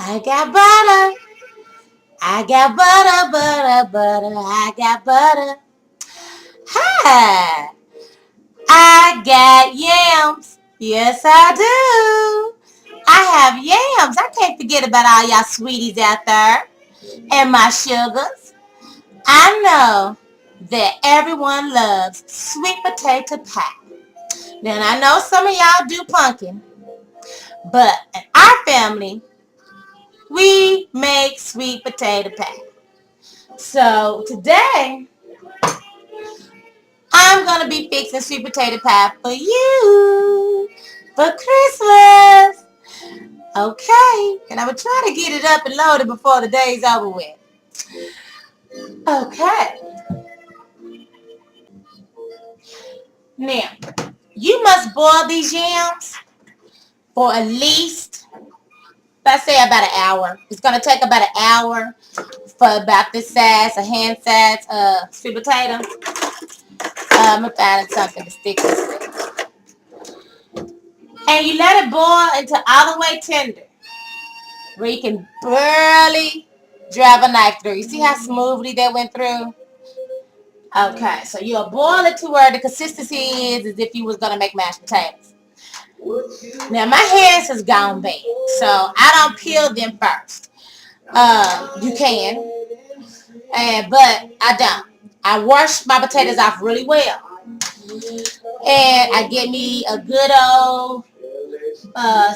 I got butter. I got butter, butter, butter. I got butter. Hi. I got yams. Yes, I do. I have yams. I can't forget about all y'all sweeties out there and my sugars. I know that everyone loves sweet potato pie. Now, I know some of y'all do pumpkin, but in our family, we make sweet potato pie. So today, I'm going to be fixing sweet potato pie for you for Christmas. Okay, and I'm going to try to get it up and loaded before the day's over with. Okay, now, you must boil these yams for at least, let's say about an hour. It's going to take about an hour for about this size, a hand size sweet potato. I'm going to find something to stick this. And you let it boil until all the way tender, where you can barely drive a knife through. You see how smoothly that went through? Okay, so you'll boil it to where the consistency is as if you was going to make mashed potatoes. Now, my hands has gone bad, so I don't peel them first. You can, but I don't. I wash my potatoes off really well. And I get me a good old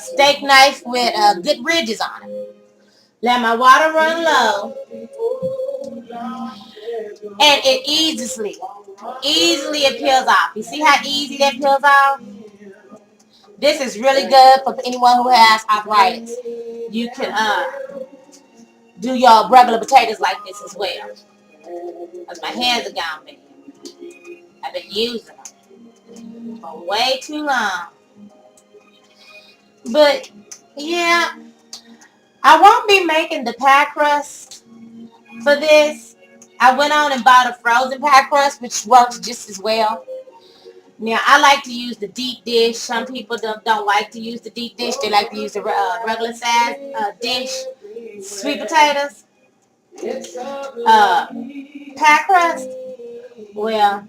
steak knife with good ridges on it. Let my water run low. And it easily it peels off. You see how easy that peels off? This is really good for anyone who has arthritis. You can do your regular potatoes like this as well. Because my hands are gone bad. I've been using them for way too long. But yeah, I won't be making the pie crust for this. I went on and bought a frozen pie crust, which works just as well. Now, I like to use the deep dish. Some people don't like to use the deep dish. They like to use the regular size dish. Sweet potatoes. Pie crust. Well,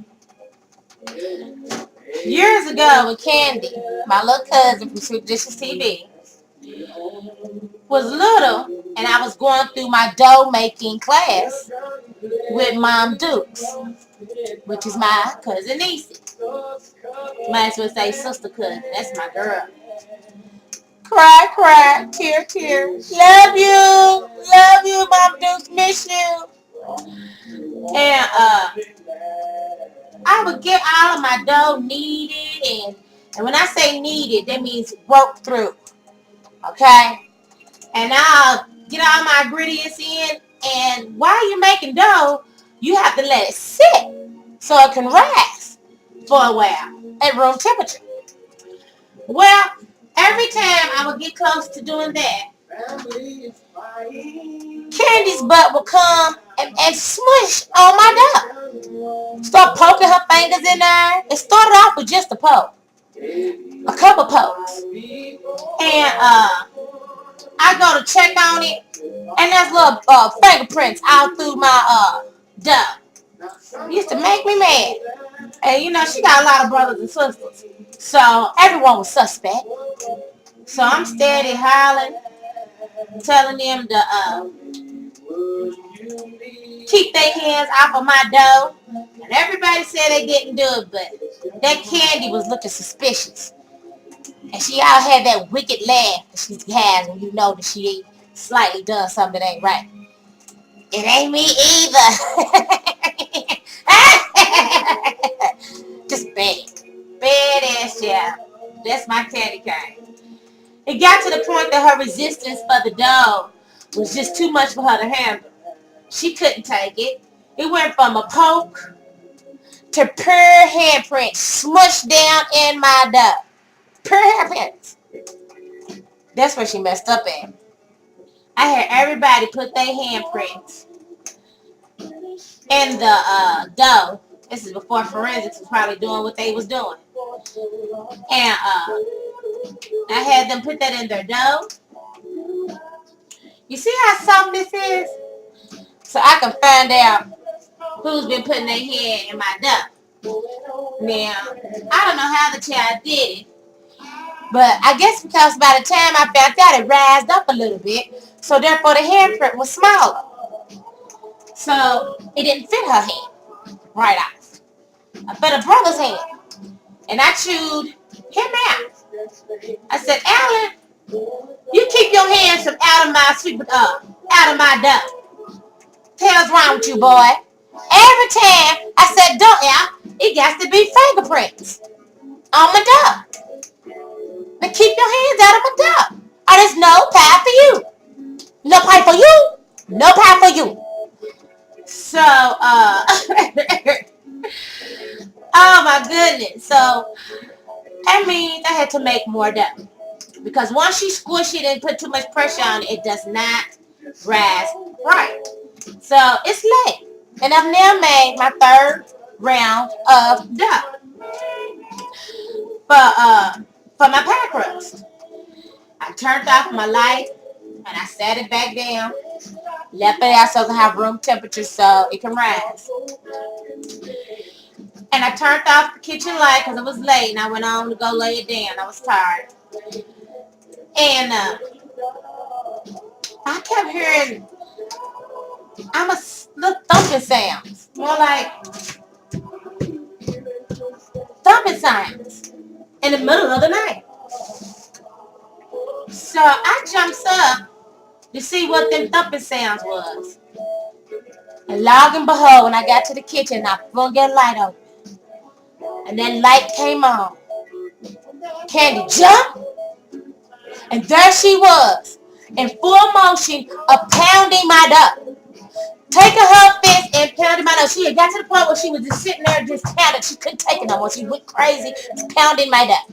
years ago with Candy, my little cousin from Sweet Dishes TV, was little, and I was going through my dough making class with Mom Dukes, which is my cousin Niecy. Might as well say sister cousin. That's my girl. Cry, cry, tear, tear. Love you, Mom Dukes, miss you. And I would get all of my dough kneaded, and when I say kneaded, that means worked through. Okay? And I'll get all my ingredients in, and while you're making dough, you have to let it sit so it can rise for a while at room temperature. Well, every time I would get close to doing that, Candy's butt would come and smush on my dough. Start poking her fingers in there. It started off with just a poke. A couple pokes. And I go to check on it, and there's little fingerprints all through my dough. It used to make me mad. And you know, she got a lot of brothers and sisters. So everyone was suspect. So I'm steady hollering, telling them to keep their hands off of my dough. And everybody said they didn't do it, but that Candy was looking suspicious. And she all had that wicked laugh that she has when you know that she slightly done something that ain't right. It ain't me either. Just bad. Bad ass child. That's my candy cane. It got to the point that her resistance for the dough was just too much for her to handle. She couldn't take it. It went from a poke to pure handprint smushed down in my dough. Pure handprints. That's where she messed up at. I had everybody put their handprints in the dough. This is before forensics was probably doing what they was doing. And I had them put that in their dough. You see how soft this is? So I can find out who's been putting their hand in my duck. Now, I don't know how the child did it, but I guess because by the time I found out it rised up a little bit, so therefore the handprint was smaller. So it didn't fit her hand right off. I fit her brother's hand. And I chewed him out. I said, Alan, you keep your hands from out of my sweet out of my duck. Hell's wrong with you, boy? Every time I said don't Al, it got to be fingerprints on my duck. Now keep your hands out of my duck. Or there's no pie for you. No pie for you. No pie for you. So, oh my goodness. So, that means I had to make more dough. Because once you squish it and put too much pressure on it, it does not rise right. So, it's late. And I've now made my third round of dough for my pie crust. I turned off my light and I set it back down. Left it out so it can have room temperature so it can rise. And I turned off the kitchen light because it was late and I went on to go lay it down. I was tired. And I kept hearing little thumping sounds. More like thumping sounds in the middle of the night. So I jumps up to see what them thumping sounds was. And lo and behold, when I got to the kitchen, I flung that light open. And that light came on. Candy jumped, and there she was, in full motion of pounding my duck. Taking her fist and pounding my duck. She had got to the point where she was just sitting there just pounding. She couldn't take it no more. She went crazy, just pounding my duck.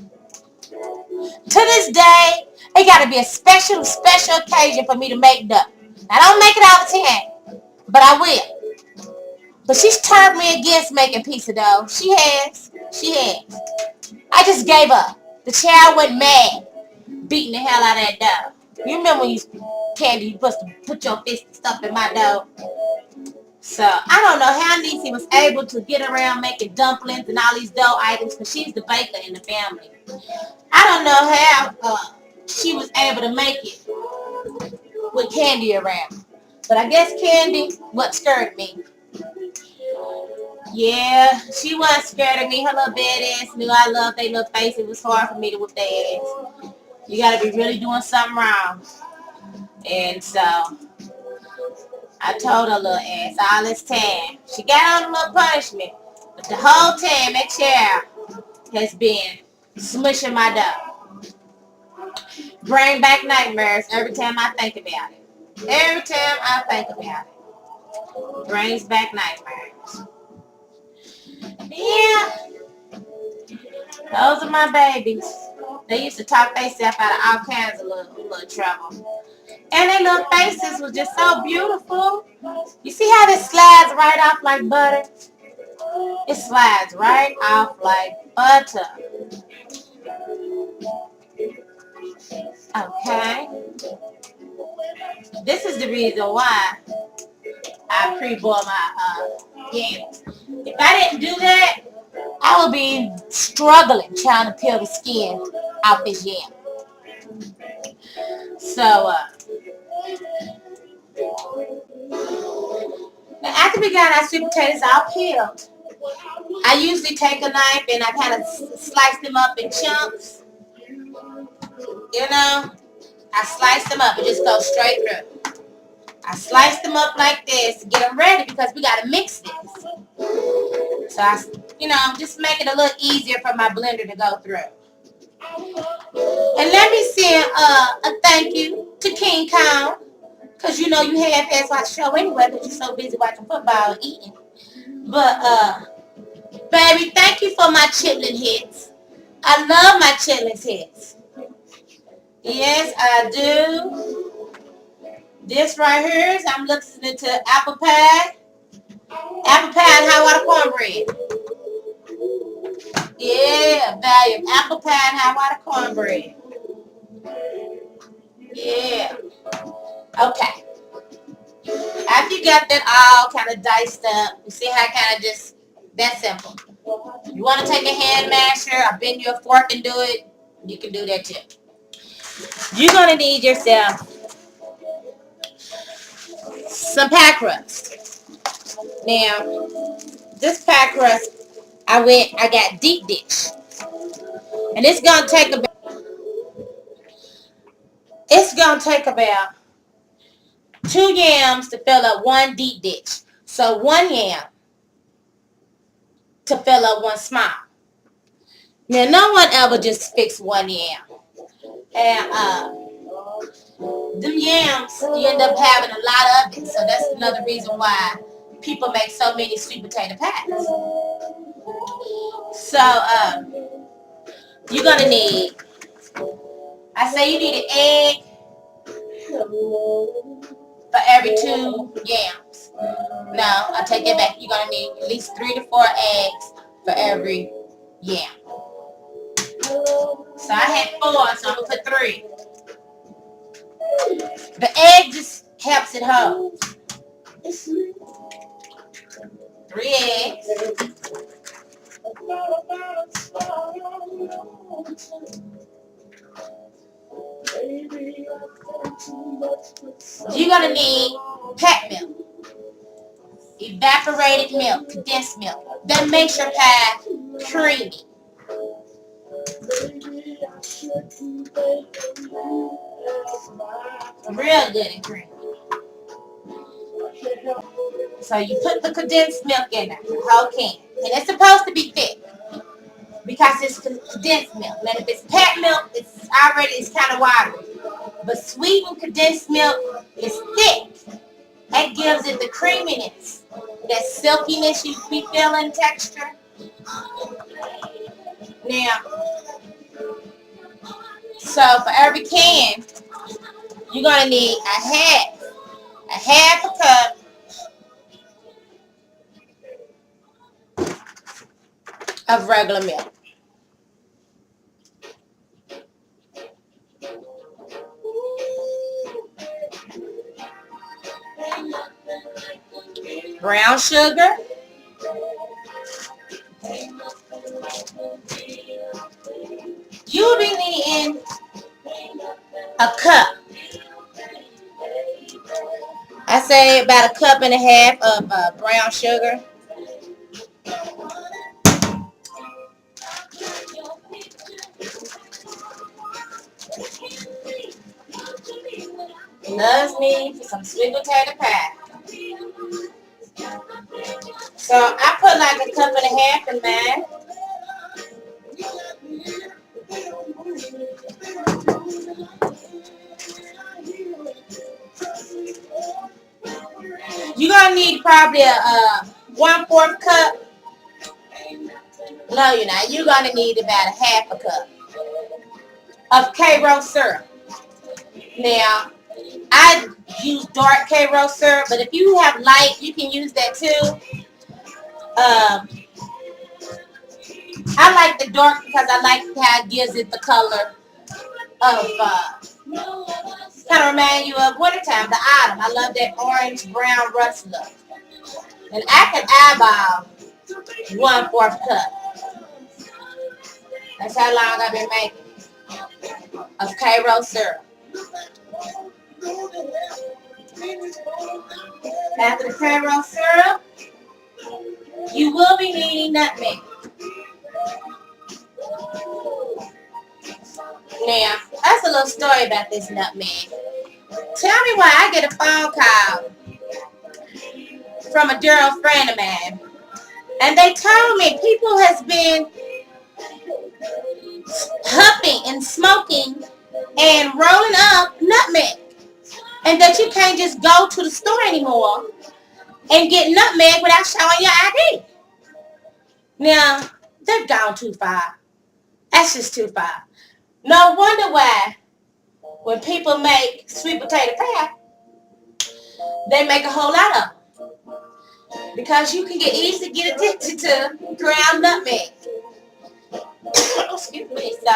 To this day, it got to be a special occasion for me to make duck. I don't make it all the time, but I will. But she's turned me against making pizza dough. She has. I just gave up. The child went mad, beating the hell out of that dough. You remember when you supposed to put your fist and stuff in my dough? So I don't know how Niecy was able to get around making dumplings and all these dough items because she's the baker in the family. I don't know how she was able to make it with Candy around. But I guess Candy what scared me. Yeah, she wasn't scared of me. Her little badass knew I loved their little face. It was hard for me to whip their ass. You gotta be really doing something wrong. And so I told her little ass all this time. She got on a little punishment. But the whole time that child has been smushing my dough. Bring back nightmares every time I think about it. Every time I think about it. Brings back nightmares. Yeah. Those are my babies. They used to talk themselves out of all kinds of little trouble. And their little faces was just so beautiful. You see how this slides right off like butter? It slides right off like butter. Okay. This is the reason why I pre-boil my yams. If I didn't do that, I would be struggling trying to peel the skin off this yam. So, now after we got our sweet potatoes all peeled, I usually take a knife and I kind of slice them up in chunks. You know, I slice them up and just go straight through. I slice them up like this to get them ready because we got to mix this. So I, just make it a little easier for my blender to go through. And let me send a thank you to King Kong. Because you half-ass watch the show anyway because you're so busy watching football and eating. But, baby, thank you for my chitlin hits. I love my chitlin hits. Yes, I do. This right here is I'm listening to apple pie. Apple pie and hot water cornbread. Yeah, value. Apple pie and hot water cornbread. Yeah. Okay. After you got that all kind of diced up, you see how kind of just that simple. You want to take a hand masher, I bend you a fork and do it, you can do that too. You're going to need yourself some pie crust. Now, this pie crust, I got deep dish. And it's going to take about 2 yams to fill up one deep dish. So 1 yam to fill up one small. Now, no one ever just fix 1 yam. And them yams, you end up having a lot of it. So that's another reason why people make so many sweet potato pies. So you're gonna need, I say you need an egg for every 2 yams. No, I take it back. You're gonna need at least 3 to 4 eggs for every yam. So I had 4, so I'm gonna put 3. The egg just helps it hold. 3 eggs. You're gonna need pet milk, evaporated milk, condensed milk. That makes your pie creamy. Real good and creamy. So you put the condensed milk in there, the whole can. And it's supposed to be thick because it's condensed milk. Now if it's pet milk, it's kind of watery. But sweetened condensed milk is thick. That gives it the creaminess, that silkiness you be feeling texture. Now, so for every can, you're gonna need a half a cup of regular milk. Brown sugar. You'll be needing a cup. I say about 1.5 cups of brown sugar. Loves me for some sweet potato pie. So I put like 1.5 cups in mine. You're gonna need probably a 1/4 cup. No, you're not. You're gonna need about a half a cup of K-Rose syrup. Now, I use dark K-Rose syrup, but if you have light, you can use that too. I like the dark because I like how it gives it the color of, kind of remind you of wintertime, the autumn. I love that orange, brown, rust look. And I can eyeball 1/4 cup. That's how long I've been making of K-Rose syrup. After the K-Rose syrup, you will be needing nutmeg. Now, that's a little story about this nutmeg. Tell me why I get a phone call from a Durham friend of mine, and they told me people has been huffing and smoking and rolling up nutmeg, and that you can't just go to the store anymore and get nutmeg without showing your ID. Now, they've gone too far. That's just too far. No wonder why when people make sweet potato pie, they make a whole lot of them. Because you can easily get addicted to ground nutmeg.